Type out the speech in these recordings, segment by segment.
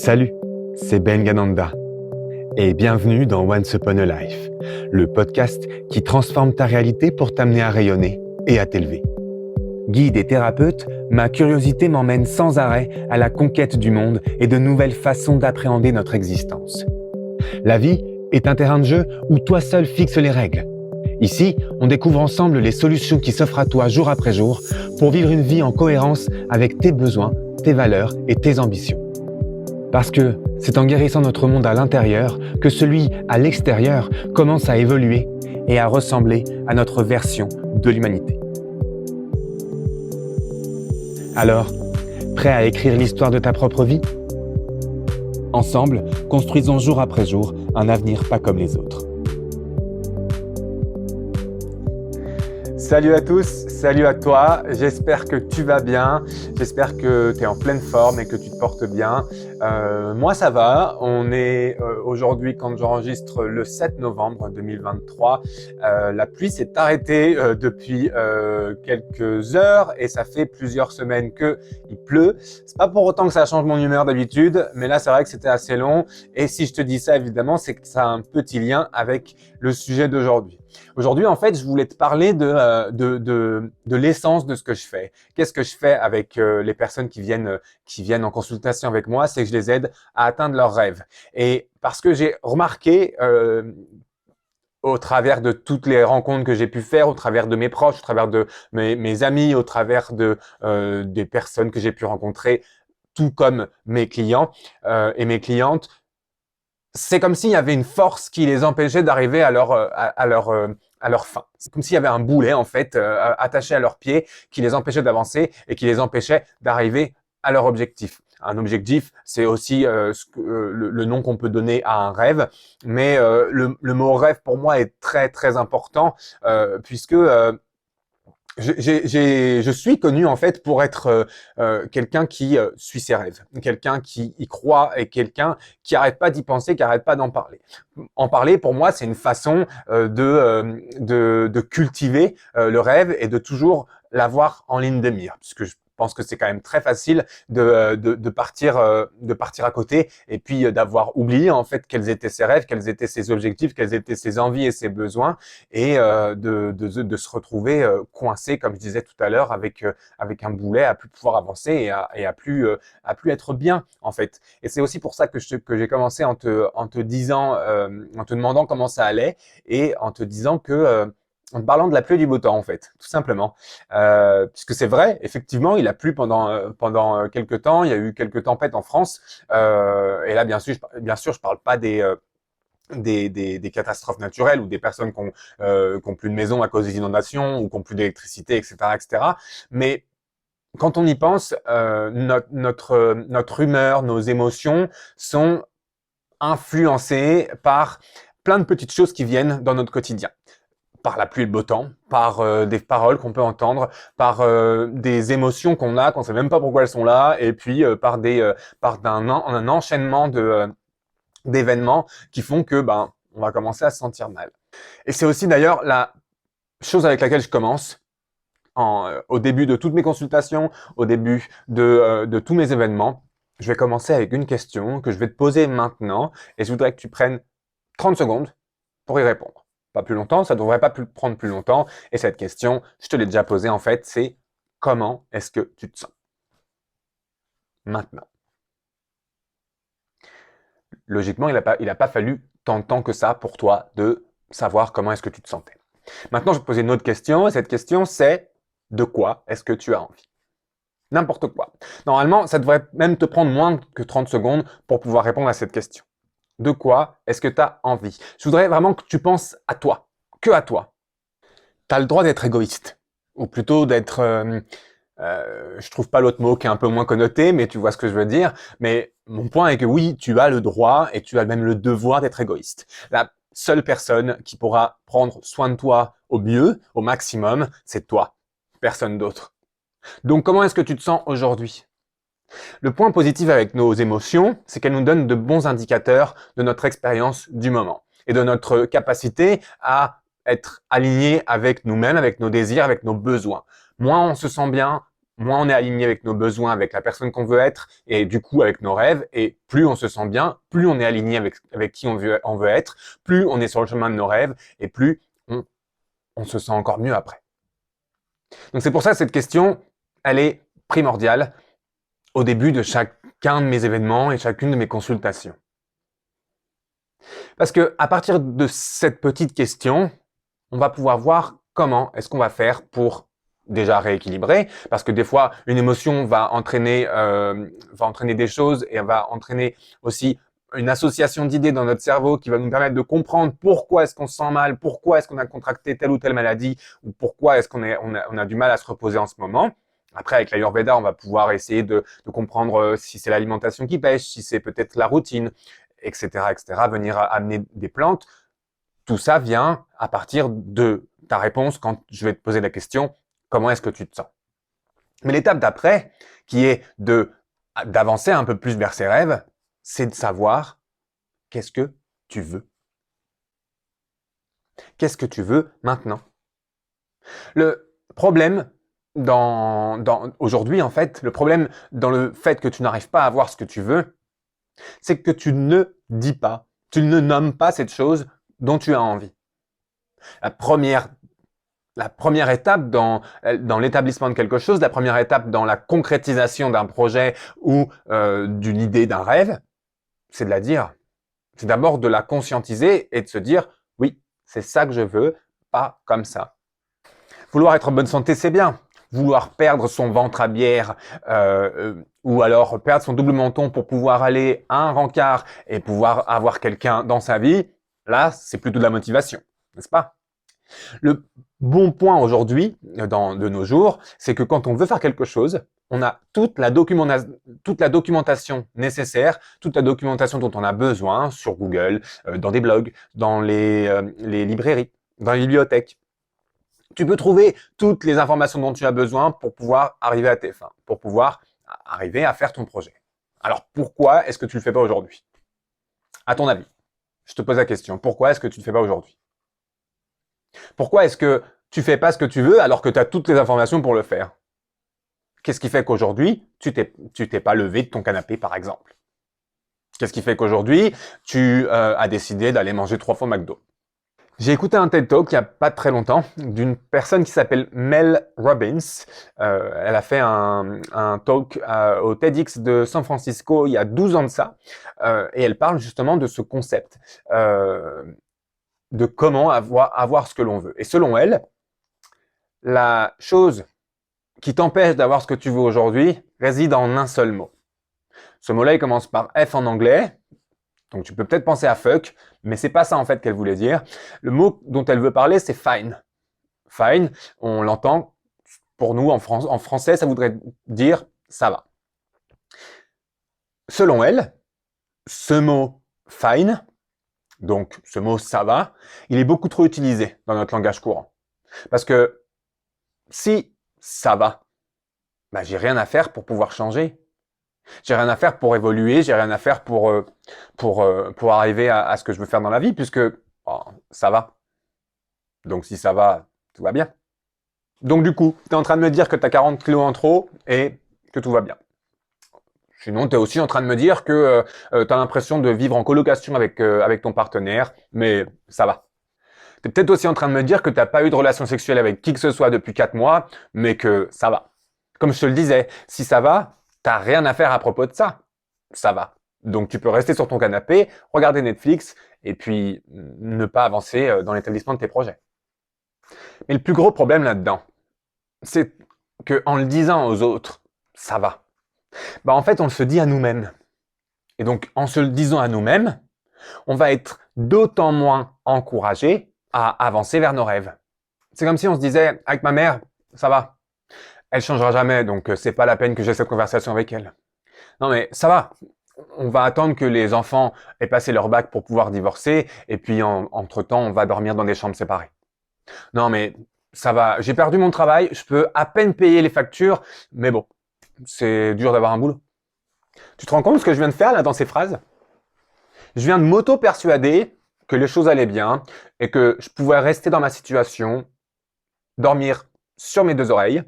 Salut, c'est Ben Gananda et bienvenue dans Once Upon a Life, le podcast qui transforme ta réalité pour t'amener à rayonner et à t'élever. Guide et thérapeute, ma curiosité m'emmène sans arrêt à la conquête du monde et de nouvelles façons d'appréhender notre existence. La vie est un terrain de jeu où toi seul fixes les règles. Ici, on découvre ensemble les solutions qui s'offrent à toi jour après jour pour vivre une vie en cohérence avec tes besoins, tes valeurs et tes ambitions. Parce que c'est en guérissant notre monde à l'intérieur que celui à l'extérieur commence à évoluer et à ressembler à notre version de l'humanité. Alors, prêt à écrire l'histoire de ta propre vie ? Ensemble, construisons jour après jour un avenir pas comme les autres. Salut à tous, salut à toi, j'espère que tu vas bien, j'espère que tu es en pleine forme et que tu te portes bien. Moi ça va, on est aujourd'hui quand j'enregistre le 7 novembre 2023. La pluie s'est arrêtée depuis quelques heures et ça fait plusieurs semaines qu'il pleut. C'est pas pour autant que ça change mon humeur d'habitude, mais là c'est vrai que c'était assez long et si je te dis ça évidemment c'est que ça a un petit lien avec le sujet d'aujourd'hui. Aujourd'hui, en fait, je voulais te parler de l'essence de ce que je fais. Qu'est-ce que je fais avec les personnes qui viennent en consultation avec moi? C'est que je les aide à atteindre leurs rêves. Et parce que j'ai remarqué au travers de toutes les rencontres que j'ai pu faire, au travers de mes proches, au travers de mes amis, au travers des personnes que j'ai pu rencontrer, tout comme mes clients et mes clientes, c'est comme s'il y avait une force qui les empêchait d'arriver à leur fin. C'est comme s'il y avait un boulet en fait attaché à leurs pieds qui les empêchait d'avancer et qui les empêchait d'arriver à leur objectif. Un objectif, c'est aussi le nom qu'on peut donner à un rêve, mais le mot rêve pour moi est très très important puisque je suis connu en fait pour être quelqu'un qui suit ses rêves, quelqu'un qui y croit et quelqu'un qui arrête pas d'y penser, qui arrête pas d'en parler. En parler pour moi c'est une façon de cultiver le rêve et de toujours l'avoir en ligne de mire, puisque je pense que c'est quand même très facile de partir à côté et puis d'avoir oublié en fait quels étaient ses rêves, quels étaient ses objectifs, quelles étaient ses envies et ses besoins et de se retrouver coincé comme je disais tout à l'heure avec un boulet à plus pouvoir avancer et à plus être bien en fait. Et c'est aussi pour ça que j'ai commencé en te disant en te demandant comment ça allait et en te disant que en te parlant de la pluie et du beau temps en fait, tout simplement. Puisque c'est vrai, effectivement, il a plu pendant quelques temps, il y a eu quelques tempêtes en France. Et là, bien sûr, je parle pas des catastrophes naturelles ou des personnes qui ont plus de maison à cause des inondations ou qui ont plus d'électricité, etc., etc. Mais quand on y pense, notre humeur, nos émotions sont influencées par plein de petites choses qui viennent dans notre quotidien. Par la pluie et le beau temps, par des paroles qu'on peut entendre, par des émotions qu'on a, qu'on sait même pas pourquoi elles sont là, et puis par un enchaînement d'événements qui font que on va commencer à se sentir mal. Et c'est aussi d'ailleurs la chose avec laquelle je commence au début de toutes mes consultations, au début de tous mes événements. Je vais commencer avec une question que je vais te poser maintenant, et je voudrais que tu prennes 30 secondes pour y répondre. Pas plus longtemps, ça devrait pas prendre plus longtemps. Et cette question, je te l'ai déjà posée en fait, c'est comment est-ce que tu te sens maintenant? Logiquement, il a pas fallu tant de temps que ça pour toi de savoir comment est-ce que tu te sentais. Maintenant, je vais te poser une autre question. Et cette question, c'est de quoi est-ce que tu as envie? N'importe quoi. Normalement, ça devrait même te prendre moins que 30 secondes pour pouvoir répondre à cette question. De quoi est-ce que tu as envie? Je voudrais vraiment que tu penses à toi, que à toi. Tu as le droit d'être égoïste, ou plutôt d'être... je trouve pas l'autre mot qui est un peu moins connoté, mais tu vois ce que je veux dire. Mais mon point est que oui, tu as le droit et tu as même le devoir d'être égoïste. La seule personne qui pourra prendre soin de toi au mieux, au maximum, c'est toi, personne d'autre. Donc comment est-ce que tu te sens aujourd'hui? Le point positif avec nos émotions, c'est qu'elles nous donnent de bons indicateurs de notre expérience du moment et de notre capacité à être aligné avec nous-mêmes, avec nos désirs, avec nos besoins. Moins on se sent bien, moins on est aligné avec nos besoins, avec la personne qu'on veut être, et du coup avec nos rêves, et plus on se sent bien, plus on est aligné avec qui on veut être, plus on est sur le chemin de nos rêves, et plus on se sent encore mieux après. Donc c'est pour ça que cette question, elle est primordiale au début de chacun de mes événements et chacune de mes consultations. Parce que à partir de cette petite question, on va pouvoir voir comment est-ce qu'on va faire pour déjà rééquilibrer, parce que des fois, une émotion va entraîner des choses et va entraîner aussi une association d'idées dans notre cerveau qui va nous permettre de comprendre pourquoi est-ce qu'on se sent mal, pourquoi est-ce qu'on a contracté telle ou telle maladie, ou pourquoi est-ce qu'on a du mal à se reposer en ce moment. Après, avec l'Ayurveda, on va pouvoir essayer de comprendre si c'est l'alimentation qui pêche, si c'est peut-être la routine, etc., etc., venir amener des plantes. Tout ça vient à partir de ta réponse quand je vais te poser la question « Comment est-ce que tu te sens ?» Mais l'étape d'après, qui est d'avancer un peu plus vers ses rêves, c'est de savoir qu'est-ce que tu veux. Qu'est-ce que tu veux maintenant? Le problème aujourd'hui, en fait, le problème dans le fait que tu n'arrives pas à avoir ce que tu veux, c'est que tu ne dis pas, tu ne nommes pas cette chose dont tu as envie. La première étape dans l'établissement de quelque chose, la première étape dans la concrétisation d'un projet ou d'une idée, d'un rêve, c'est de la dire. C'est d'abord de la conscientiser et de se dire « Oui, c'est ça que je veux, pas comme ça ». Vouloir être en bonne santé, c'est bien. Vouloir perdre son ventre à bière ou alors perdre son double menton pour pouvoir aller à un rencard et pouvoir avoir quelqu'un dans sa vie, là, c'est plutôt de la motivation, n'est-ce pas? Le bon point aujourd'hui, de nos jours, c'est que quand on veut faire quelque chose, on a toute la documentation nécessaire, toute la documentation dont on a besoin sur Google, dans des blogs, dans les librairies, dans les bibliothèques. Tu peux trouver toutes les informations dont tu as besoin pour pouvoir arriver à tes fins, pour pouvoir arriver à faire ton projet. Alors pourquoi est-ce que tu ne le fais pas aujourd'hui? À ton avis, je te pose la question, pourquoi est-ce que tu ne le fais pas aujourd'hui? Pourquoi est-ce que tu fais pas ce que tu veux alors que tu as toutes les informations pour le faire? Qu'est-ce qui fait qu'aujourd'hui, tu t'es pas levé de ton canapé, par exemple? Qu'est-ce qui fait qu'aujourd'hui, tu as décidé d'aller manger 3 fois McDo? J'ai écouté un TED Talk il n'y a pas très longtemps d'une personne qui s'appelle Mel Robbins. Elle a fait un talk au TEDx de San Francisco il y a 12 ans de ça. Et elle parle justement de ce concept, de comment avoir ce que l'on veut. Et selon elle, la chose qui t'empêche d'avoir ce que tu veux aujourd'hui réside en un seul mot. Ce mot-là, il commence par F en anglais. Donc tu peux peut-être penser à fuck, mais c'est pas ça en fait qu'elle voulait dire. Le mot dont elle veut parler, c'est fine. Fine, on l'entend pour nous en français, ça voudrait dire ça va. Selon elle, ce mot fine, donc ce mot ça va, il est beaucoup trop utilisé dans notre langage courant. Parce que si ça va, bah, j'ai rien à faire pour pouvoir changer. J'ai rien à faire pour évoluer, j'ai rien à faire pour arriver à ce que je veux faire dans la vie, puisque oh, ça va. Donc si ça va, tout va bien. Donc du coup, tu es en train de me dire que tu as 40 kilos en trop et que tout va bien. Sinon, tu es aussi en train de me dire que tu as l'impression de vivre en colocation avec ton partenaire, mais ça va. Tu es peut-être aussi en train de me dire que tu n'as pas eu de relation sexuelle avec qui que ce soit depuis 4 mois, mais que ça va. Comme je te le disais, si ça va, t'as rien à faire à propos de ça. Ça va. Donc tu peux rester sur ton canapé, regarder Netflix et puis ne pas avancer dans l'établissement de tes projets. Mais le plus gros problème là-dedans, c'est que en le disant aux autres, ça va. Bah en fait, on le se dit à nous-mêmes. Et donc en se le disant à nous-mêmes, on va être d'autant moins encouragé à avancer vers nos rêves. C'est comme si on se disait avec ma mère, ça va. Elle changera jamais, donc c'est pas la peine que j'ai cette conversation avec elle. Non mais ça va, on va attendre que les enfants aient passé leur bac pour pouvoir divorcer, et puis entre-temps, on va dormir dans des chambres séparées. Non mais ça va, j'ai perdu mon travail, je peux à peine payer les factures, mais bon, c'est dur d'avoir un boulot. Tu te rends compte de ce que je viens de faire là dans ces phrases? Je viens de m'auto-persuader que les choses allaient bien, et que je pouvais rester dans ma situation, dormir sur mes 2 oreilles,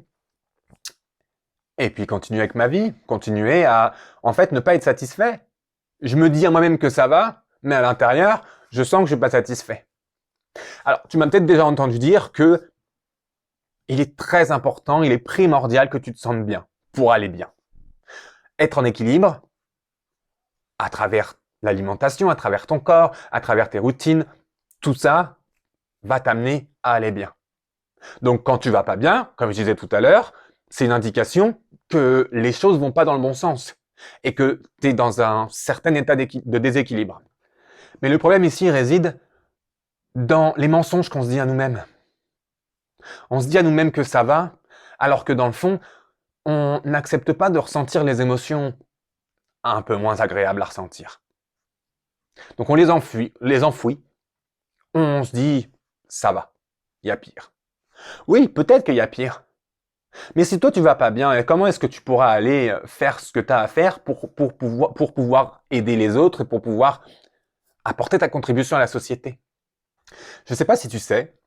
Et puis continuer avec ma vie, continuer à, en fait, ne pas être satisfait. Je me dis à moi-même que ça va, mais à l'intérieur, je sens que je suis pas satisfait. Alors, tu m'as peut-être déjà entendu dire que il est très important, il est primordial que tu te sentes bien pour aller bien. Être en équilibre à travers l'alimentation, à travers ton corps, à travers tes routines, tout ça va t'amener à aller bien. Donc, quand tu vas pas bien, comme je disais tout à l'heure, c'est une indication que les choses vont pas dans le bon sens et que tu es dans un certain état de déséquilibre. Mais le problème ici réside dans les mensonges qu'on se dit à nous-mêmes. On se dit à nous-mêmes que ça va, alors que dans le fond, on n'accepte pas de ressentir les émotions un peu moins agréables à ressentir. Donc on les enfouit, on se dit ça va, il y a pire. Oui, peut-être qu'il y a pire. Mais si toi tu vas pas bien, comment est-ce que tu pourras aller faire ce que tu as à faire pour pouvoir aider les autres et pour pouvoir apporter ta contribution à la société? Je ne sais pas si tu sais,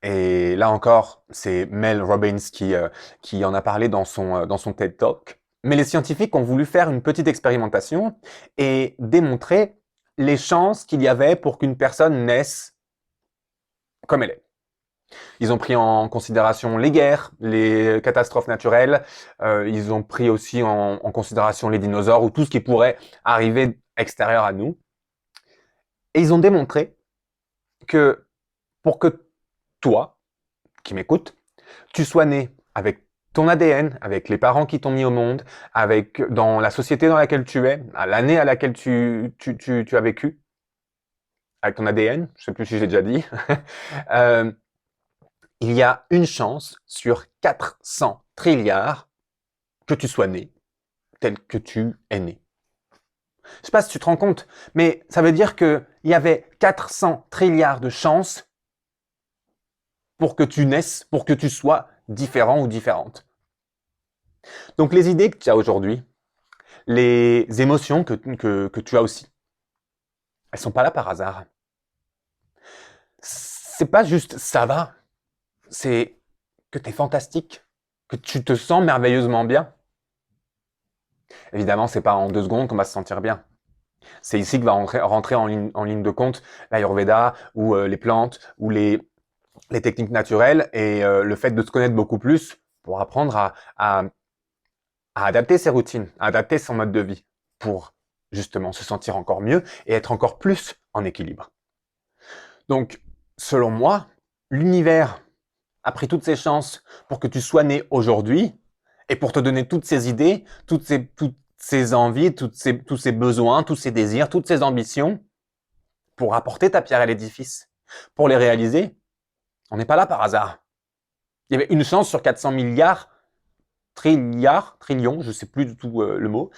et là encore, c'est Mel Robbins qui en a parlé dans son TED Talk, mais les scientifiques ont voulu faire une petite expérimentation et démontrer les chances qu'il y avait pour qu'une personne naisse comme elle est. Ils ont pris en considération les guerres, les catastrophes naturelles, ils ont pris aussi en considération les dinosaures ou tout ce qui pourrait arriver extérieur à nous. Et ils ont démontré que pour que toi, qui m'écoutes, tu sois né avec ton ADN, avec les parents qui t'ont mis au monde, dans la société dans laquelle tu es, à l'année à laquelle tu as vécu, avec ton ADN, je ne sais plus si j'ai déjà dit, il y a une chance sur 400 trilliards que tu sois né tel que tu es né. Je ne sais pas si tu te rends compte, mais ça veut dire qu'il y avait 400 trilliards de chances pour que tu naisses, pour que tu sois différent ou différente. Donc les idées que tu as aujourd'hui, les émotions que tu as aussi, elles sont pas là par hasard. C'est pas juste ça va, c'est que tu es fantastique, que tu te sens merveilleusement bien. Évidemment, c'est pas en 2 secondes qu'on va se sentir bien. C'est ici que va rentrer en ligne de compte l'Ayurveda ou les plantes ou les techniques naturelles et le fait de se connaître beaucoup plus pour apprendre à adapter ses routines, à adapter son mode de vie pour justement se sentir encore mieux et être encore plus en équilibre. Donc, selon moi, l'univers a pris toutes ses chances pour que tu sois né aujourd'hui et pour te donner toutes ces idées, toutes ces envies, tous ces besoins, tous ces désirs, toutes ces ambitions pour apporter ta pierre à l'édifice. Pour les réaliser, on n'est pas là par hasard. Il y avait une chance sur 400 milliards, trillions, je ne sais plus du tout le mot,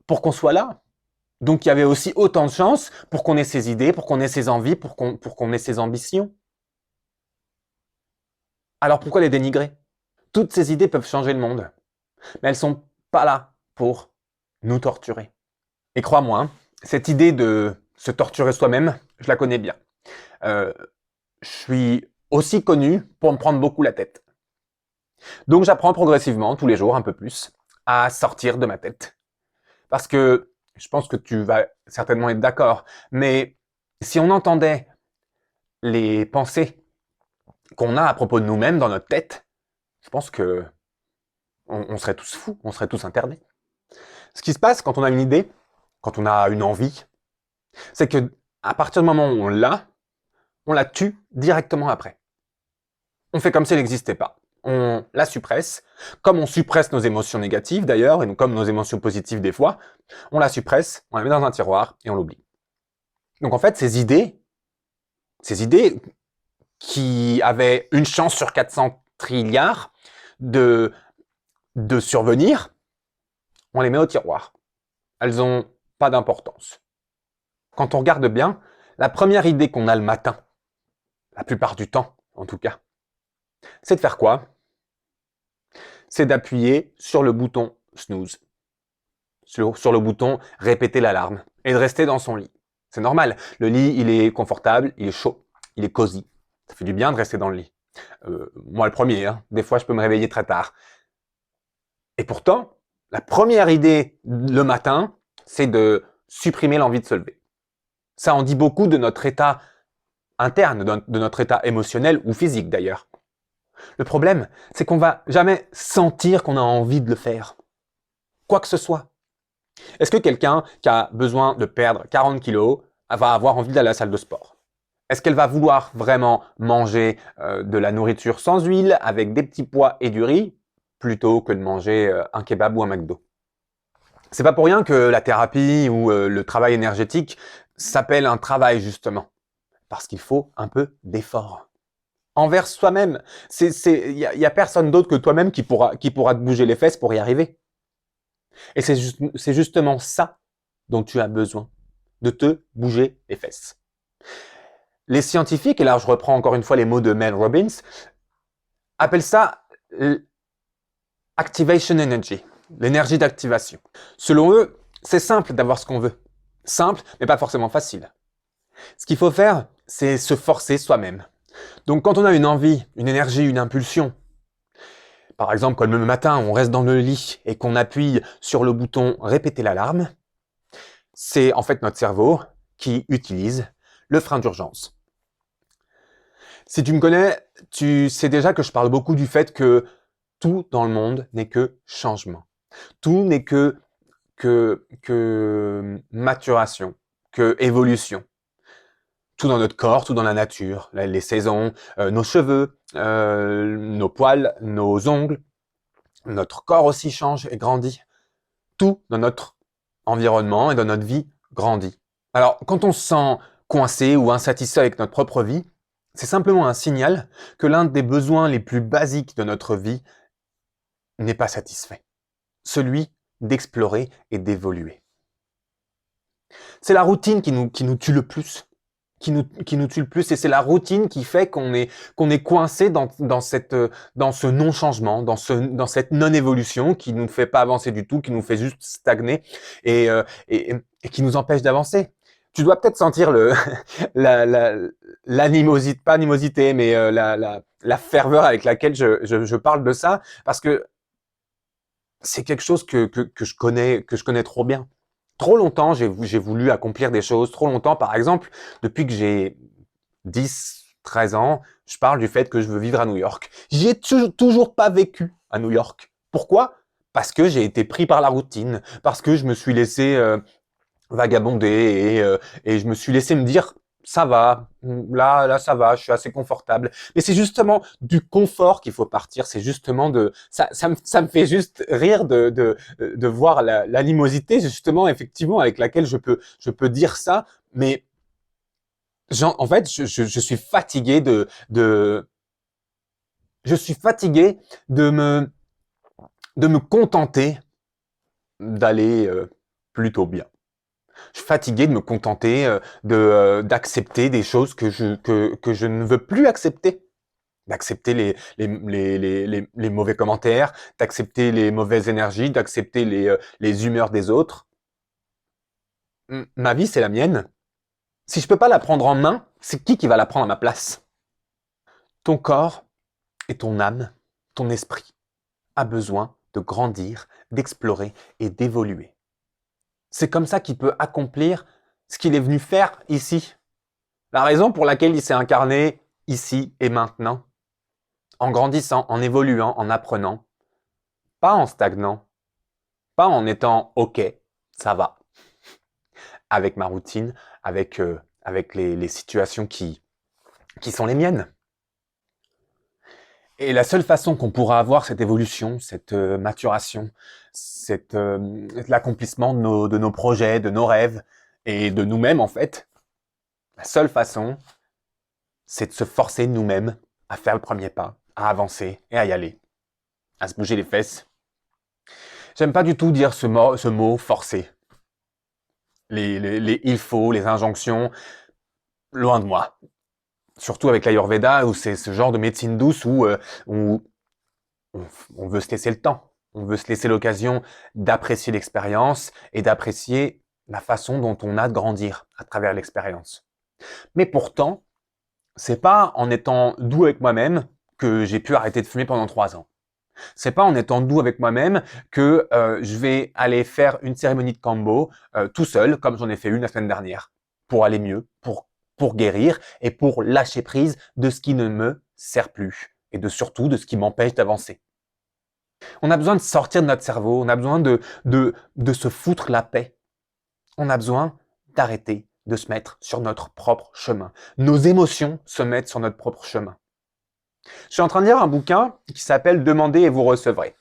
pour qu'on soit là. Donc il y avait aussi autant de chances pour qu'on ait ces idées, pour qu'on ait ces envies, pour qu'on ait ces ambitions. Alors pourquoi les dénigrer? Toutes ces idées peuvent changer le monde, mais elles sont pas là pour nous torturer. Et crois-moi, cette idée de se torturer soi-même, je la connais bien. Je suis aussi connu pour me prendre beaucoup la tête. Donc j'apprends progressivement, tous les jours, un peu plus, à sortir de ma tête. Parce que je pense que tu vas certainement être d'accord, mais si on entendait les pensées qu'on a à propos de nous-mêmes dans notre tête, je pense que on serait tous fous, on serait tous internés. Ce qui se passe quand on a une idée, quand on a une envie, c'est que à partir du moment où on la tue directement après. On fait comme si elle n'existait pas. On la suppresse, comme on suppresse nos émotions négatives d'ailleurs, et comme nos émotions positives des fois, on la suppresse, on la met dans un tiroir et on l'oublie. Donc en fait, ces idées qui avaient une chance sur 400 trilliards de survenir, on les met au tiroir. Elles n'ont pas d'importance. Quand on regarde bien, la première idée qu'on a le matin, la plupart du temps en tout cas, c'est de faire quoi? C'est d'appuyer sur le bouton snooze, sur le bouton répéter l'alarme et de rester dans son lit. C'est normal, le lit il est confortable, il est chaud, il est cosy. Ça fait du bien de rester dans le lit. Moi le premier, hein. Des fois je peux me réveiller très tard. Et pourtant, la première idée le matin, c'est de supprimer l'envie de se lever. Ça en dit beaucoup de notre état interne, de notre état émotionnel ou physique d'ailleurs. Le problème, c'est qu'on va jamais sentir qu'on a envie de le faire. Quoi que ce soit. Est-ce que quelqu'un qui a besoin de perdre 40 kilos va avoir envie d'aller à la salle de sport? Est-ce qu'elle va vouloir vraiment manger de la nourriture sans huile, avec des petits pois et du riz, plutôt que de manger un kebab ou un McDo? C'est pas pour rien que la thérapie ou le travail énergétique s'appelle un travail justement, parce qu'il faut un peu d'effort envers soi-même. Il y a personne d'autre que toi-même qui pourra te bouger les fesses pour y arriver. Et c'est justement ça dont tu as besoin, de te bouger les fesses. Les scientifiques, et là je reprends encore une fois les mots de Mel Robbins, appellent ça Activation Energy, l'énergie d'activation. Selon eux, c'est simple d'avoir ce qu'on veut. Simple, mais pas forcément facile. Ce qu'il faut faire, c'est se forcer soi-même. Donc quand on a une envie, une énergie, une impulsion, par exemple comme le matin on reste dans le lit et qu'on appuie sur le bouton répéter l'alarme, c'est en fait notre cerveau qui utilise le frein d'urgence. Si tu me connais, tu sais déjà que je parle beaucoup du fait que tout dans le monde n'est que changement. Tout n'est que maturation, que évolution. Tout dans notre corps, tout dans la nature, les saisons, nos cheveux, nos poils, nos ongles. Notre corps aussi change et grandit. Tout dans notre environnement et dans notre vie grandit. Alors, quand on se sent coincé ou insatisfait avec notre propre vie, c'est simplement un signal que l'un des besoins les plus basiques de notre vie n'est pas satisfait. Celui d'explorer et d'évoluer. C'est la routine qui nous tue le plus. Qui nous tue le plus, et c'est la routine qui fait qu'on est coincé dans ce non-changement, dans cette non-évolution qui nous fait pas avancer du tout, qui nous fait juste stagner et qui nous empêche d'avancer. Tu dois peut-être sentir l'animosité, pas animosité, mais la ferveur avec laquelle je parle de ça, parce que c'est quelque chose que je connais trop bien. Trop longtemps, j'ai voulu accomplir des choses. Trop longtemps, par exemple, depuis que j'ai 10, 13 ans, je parle du fait que je veux vivre à New York. J'y ai toujours pas vécu à New York. Pourquoi? Parce que j'ai été pris par la routine, parce que je me suis laissé vagabonder et je me suis laissé me dire ça va, là ça va, je suis assez confortable. Mais c'est justement du confort qu'il faut partir. C'est justement ça me fait juste rire de voir l'animosité justement effectivement avec laquelle je peux dire ça. Mais en fait, je suis fatigué je suis fatigué de me contenter d'aller plutôt bien. Je suis fatigué de me contenter d'accepter des choses que je ne veux plus accepter. D'accepter les mauvais commentaires, d'accepter les mauvaises énergies, d'accepter les humeurs des autres. Ma vie, c'est la mienne. Si je peux pas la prendre en main, c'est qui va la prendre à ma place? Ton corps et ton âme, ton esprit, a besoin de grandir, d'explorer et d'évoluer. C'est comme ça qu'il peut accomplir ce qu'il est venu faire ici. La raison pour laquelle il s'est incarné ici et maintenant. En grandissant, en évoluant, en apprenant. Pas en stagnant. Pas en étant OK, ça va. Avec ma routine, avec les situations qui sont les miennes. Et la seule façon qu'on pourra avoir cette évolution, cette maturation, l'accomplissement de nos projets, de nos rêves et de nous-mêmes en fait, la seule façon, c'est de se forcer nous-mêmes à faire le premier pas, à avancer et à y aller, à se bouger les fesses. J'aime pas du tout dire ce mot forcer. Les il faut, les injonctions, loin de moi. Surtout avec l'Ayurveda, où c'est ce genre de médecine douce où on veut se laisser le temps. On veut se laisser l'occasion d'apprécier l'expérience et d'apprécier la façon dont on a de grandir à travers l'expérience. Mais pourtant, c'est pas en étant doux avec moi-même que j'ai pu arrêter de fumer pendant 3 ans. C'est pas en étant doux avec moi-même que je vais aller faire une cérémonie de Kambo tout seul, comme j'en ai fait une la semaine dernière, pour aller mieux, pour guérir et pour lâcher prise de ce qui ne me sert plus et surtout de ce qui m'empêche d'avancer. On a besoin de sortir de notre cerveau, on a besoin de se foutre la paix. On a besoin d'arrêter de se mettre sur notre propre chemin. Nos émotions se mettent sur notre propre chemin. Je suis en train de lire un bouquin qui s'appelle « Demandez et vous recevrez ».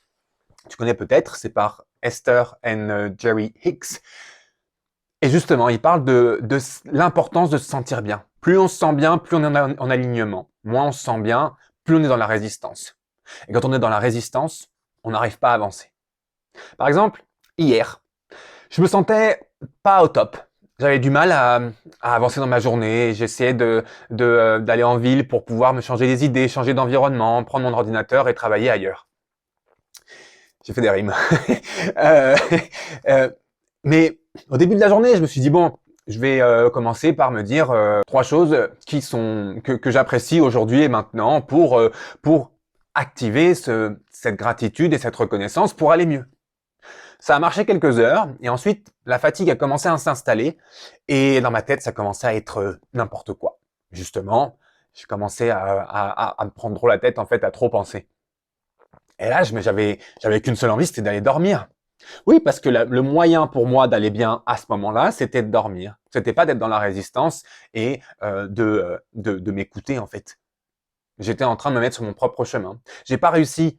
Tu connais peut-être, c'est par Esther and Jerry Hicks. Et justement, il parle de l'importance de se sentir bien. Plus on se sent bien, plus on est en alignement. Moins on se sent bien, plus on est dans la résistance. Et quand on est dans la résistance, on n'arrive pas à avancer. Par exemple, hier, je me sentais pas au top. J'avais du mal à avancer dans ma journée. J'essayais d'aller en ville pour pouvoir me changer les idées, changer d'environnement, prendre mon ordinateur et travailler ailleurs. J'ai fait des rimes. Mais au début de la journée, je me suis dit, bon, je vais commencer par me dire 3 choses que j'apprécie aujourd'hui et maintenant pour activer cette gratitude et cette reconnaissance pour aller mieux. Ça a marché quelques heures et ensuite la fatigue a commencé à s'installer et dans ma tête ça commençait à être n'importe quoi. Justement, j'ai commencé à me prendre trop la tête en fait, à trop penser. Et là, j'avais qu'une seule envie, c'était d'aller dormir. Oui, parce que le moyen pour moi d'aller bien à ce moment-là, c'était de dormir. C'était pas d'être dans la résistance et de m'écouter en fait. J'étais en train de me mettre sur mon propre chemin. J'ai pas réussi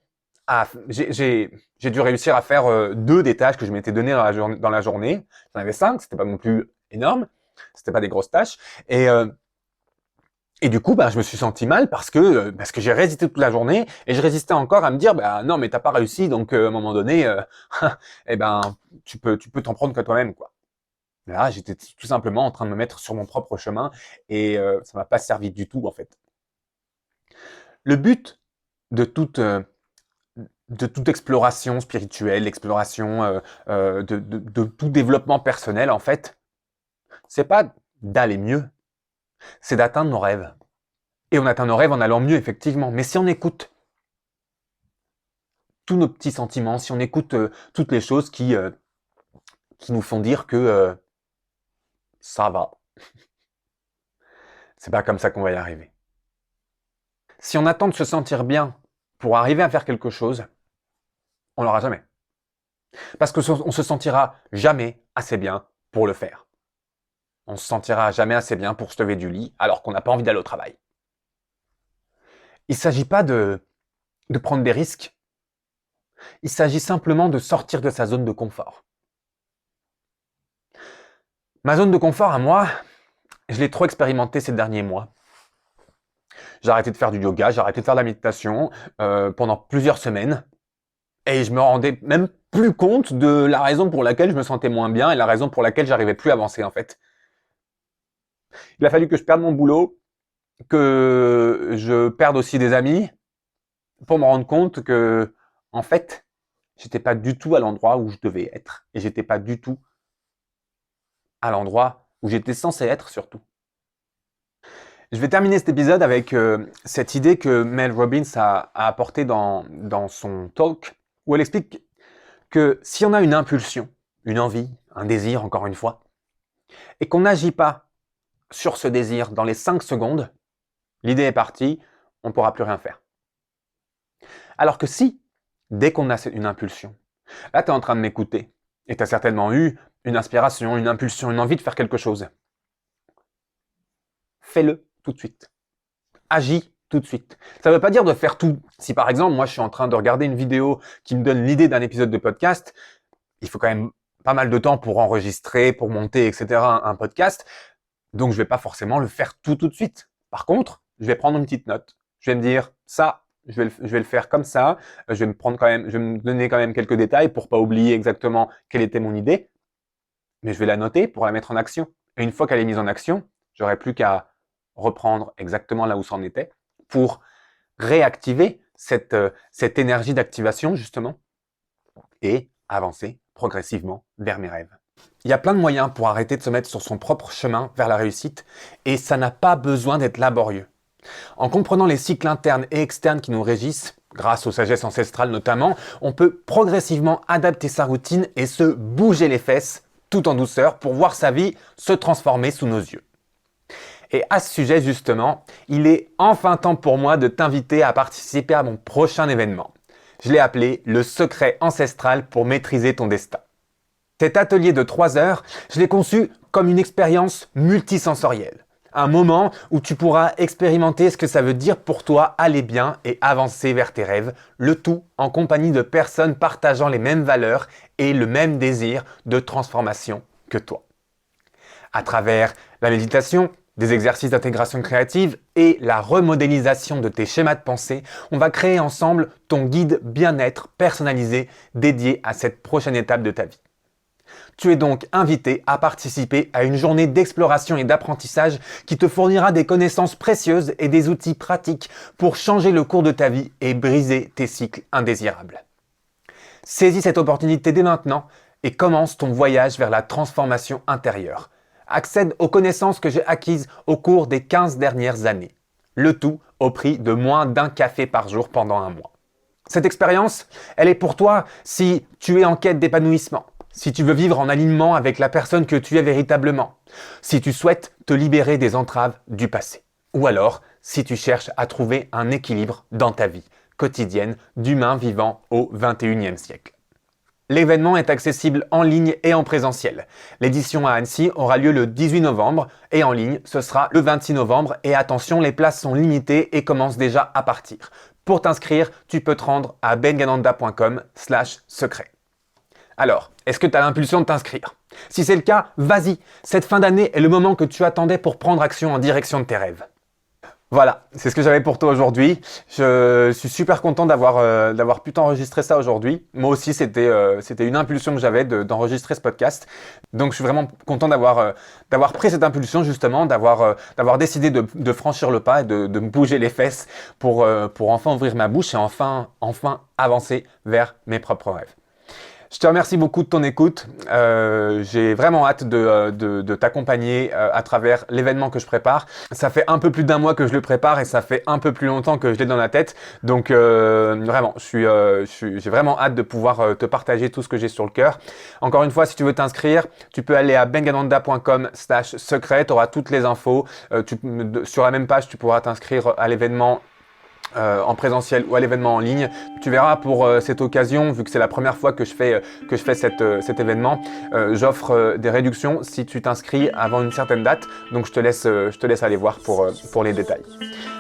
j'ai dû réussir à faire 2 des tâches que je m'étais donné dans la journée. J'en avais 5, c'était pas non plus énorme, c'était pas des grosses tâches. Et du coup, je me suis senti mal parce que j'ai résisté toute la journée et je résistais encore à me dire, non, mais t'as pas réussi, donc à un moment donné, tu peux t'en prendre qu'à toi-même, quoi. Là, j'étais tout simplement en train de me mettre sur mon propre chemin et ça m'a pas servi du tout, en fait. Le but de toute exploration spirituelle, exploration de tout développement personnel, en fait, c'est pas d'aller mieux, c'est d'atteindre nos rêves. Et on atteint nos rêves en allant mieux, effectivement. Mais si on écoute tous nos petits sentiments, si on écoute toutes les choses qui nous font dire que ça va, c'est pas comme ça qu'on va y arriver. Si on attend de se sentir bien pour arriver à faire quelque chose, on l'aura jamais. Parce qu'on se sentira jamais assez bien pour le faire. On se sentira jamais assez bien pour se lever du lit alors qu'on n'a pas envie d'aller au travail. Il ne s'agit pas de prendre des risques. Il s'agit simplement de sortir de sa zone de confort. Ma zone de confort à moi, je l'ai trop expérimentée ces derniers mois. J'ai arrêté de faire du yoga, j'ai arrêté de faire de la méditation pendant plusieurs semaines. Et je me rendais même plus compte de la raison pour laquelle je me sentais moins bien et la raison pour laquelle j'arrivais plus à avancer en fait. Il a fallu que je perde mon boulot, que je perde aussi des amis pour me rendre compte que, en fait, j'étais pas du tout à l'endroit où je devais être et j'étais pas du tout à l'endroit où j'étais censé être surtout. Je vais terminer cet épisode avec cette idée que Mel Robbins a apportée dans son talk où elle explique que si on a une impulsion, une envie, un désir encore une fois, et qu'on n'agit pas sur ce désir dans les 5 secondes, l'idée est partie, on ne pourra plus rien faire. Alors que si, dès qu'on a une impulsion, là tu es en train de m'écouter, et tu as certainement eu une inspiration, une impulsion, une envie de faire quelque chose, fais-le tout de suite. Agis tout de suite. Ça ne veut pas dire de faire tout. Si par exemple, moi je suis en train de regarder une vidéo qui me donne l'idée d'un épisode de podcast, il faut quand même pas mal de temps pour enregistrer, pour monter, etc. un podcast. Donc je vais pas forcément le faire tout de suite. Par contre, je vais prendre une petite note. Je vais me dire ça, je vais le faire comme ça. Je vais me donner quand même quelques détails pour pas oublier exactement quelle était mon idée. Mais je vais la noter pour la mettre en action. Et une fois qu'elle est mise en action, j'aurai plus qu'à reprendre exactement là où ça en était pour réactiver cette énergie d'activation justement et avancer progressivement vers mes rêves. Il y a plein de moyens pour arrêter de se mettre sur son propre chemin vers la réussite et ça n'a pas besoin d'être laborieux. En comprenant les cycles internes et externes qui nous régissent, grâce aux sagesses ancestrales notamment, on peut progressivement adapter sa routine et se bouger les fesses tout en douceur pour voir sa vie se transformer sous nos yeux. Et à ce sujet justement, il est enfin temps pour moi de t'inviter à participer à mon prochain événement. Je l'ai appelé le secret ancestral pour maîtriser ton destin. Cet atelier de 3 heures, je l'ai conçu comme une expérience multisensorielle. Un moment où tu pourras expérimenter ce que ça veut dire pour toi aller bien et avancer vers tes rêves, le tout en compagnie de personnes partageant les mêmes valeurs et le même désir de transformation que toi. À travers la méditation, des exercices d'intégration créative et la remodélisation de tes schémas de pensée, on va créer ensemble ton guide bien-être personnalisé dédié à cette prochaine étape de ta vie. Tu es donc invité à participer à une journée d'exploration et d'apprentissage qui te fournira des connaissances précieuses et des outils pratiques pour changer le cours de ta vie et briser tes cycles indésirables. Saisis cette opportunité dès maintenant et commence ton voyage vers la transformation intérieure. Accède aux connaissances que j'ai acquises au cours des 15 dernières années. Le tout au prix de moins d'1 café par jour pendant 1 mois. Cette expérience, elle est pour toi si tu es en quête d'épanouissement, si tu veux vivre en alignement avec la personne que tu es véritablement, si tu souhaites te libérer des entraves du passé, ou alors si tu cherches à trouver un équilibre dans ta vie quotidienne d'humain vivant au XXIe siècle. L'événement est accessible en ligne et en présentiel. L'édition à Annecy aura lieu le 18 novembre et en ligne, ce sera le 26 novembre. Et attention, les places sont limitées et commencent déjà à partir. Pour t'inscrire, tu peux te rendre à bengananda.com/secret. Alors, est-ce que tu as l'impulsion de t'inscrire? Si c'est le cas, vas-y. Cette fin d'année est le moment que tu attendais pour prendre action en direction de tes rêves. Voilà, c'est ce que j'avais pour toi aujourd'hui. Je suis super content d'avoir pu t'enregistrer ça aujourd'hui. Moi aussi, c'était une impulsion que j'avais d'enregistrer ce podcast. Donc, je suis vraiment content d'avoir pris cette impulsion justement, d'avoir décidé de franchir le pas et de me bouger les fesses pour enfin ouvrir ma bouche et enfin avancer vers mes propres rêves. Je te remercie beaucoup de ton écoute. J'ai vraiment hâte de t'accompagner à travers l'événement que je prépare. Ça fait un peu plus d'1 mois que je le prépare et ça fait un peu plus longtemps que je l'ai dans la tête. Donc vraiment, j'ai vraiment hâte de pouvoir te partager tout ce que j'ai sur le cœur. Encore une fois, si tu veux t'inscrire, tu peux aller à bengananda.com/secret. Tu auras toutes les infos. Sur la même page, tu pourras t'inscrire à l'événement en présentiel ou à l'événement en ligne. Tu verras pour cette occasion, vu que c'est la première fois que je fais cet événement, j'offre des réductions si tu t'inscris avant une certaine date. Donc je te laisse aller voir pour les détails.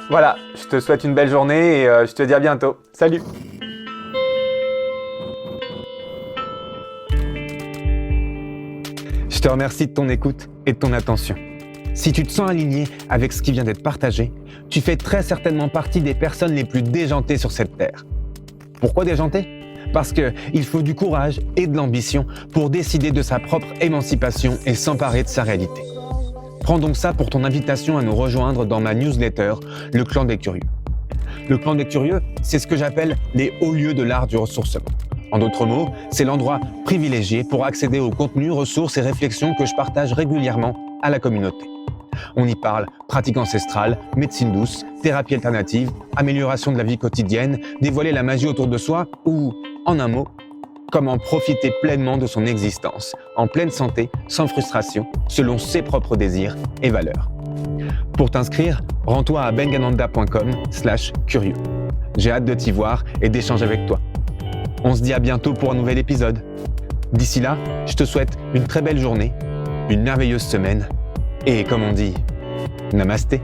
Voilà, je te souhaite une belle journée et je te dis à bientôt. Salut! Je te remercie de ton écoute et de ton attention. Si tu te sens aligné avec ce qui vient d'être partagé, tu fais très certainement partie des personnes les plus déjantées sur cette terre. Pourquoi déjanté? Parce qu'il faut du courage et de l'ambition pour décider de sa propre émancipation et s'emparer de sa réalité. Prends donc ça pour ton invitation à nous rejoindre dans ma newsletter, le Clan des Curieux. Le Clan des Curieux, c'est ce que j'appelle les hauts lieux de l'art du ressourcement. En d'autres mots, c'est l'endroit privilégié pour accéder aux contenus, ressources et réflexions que je partage régulièrement à la communauté. On y parle pratique ancestrale, médecine douce, thérapie alternative, amélioration de la vie quotidienne, dévoiler la magie autour de soi ou, en un mot, comment profiter pleinement de son existence, en pleine santé, sans frustration, selon ses propres désirs et valeurs. Pour t'inscrire, rends-toi à bengananda.com/curieux. J'ai hâte de t'y voir et d'échanger avec toi. On se dit à bientôt pour un nouvel épisode. D'ici là, je te souhaite une très belle journée, une merveilleuse semaine et comme on dit, namasté.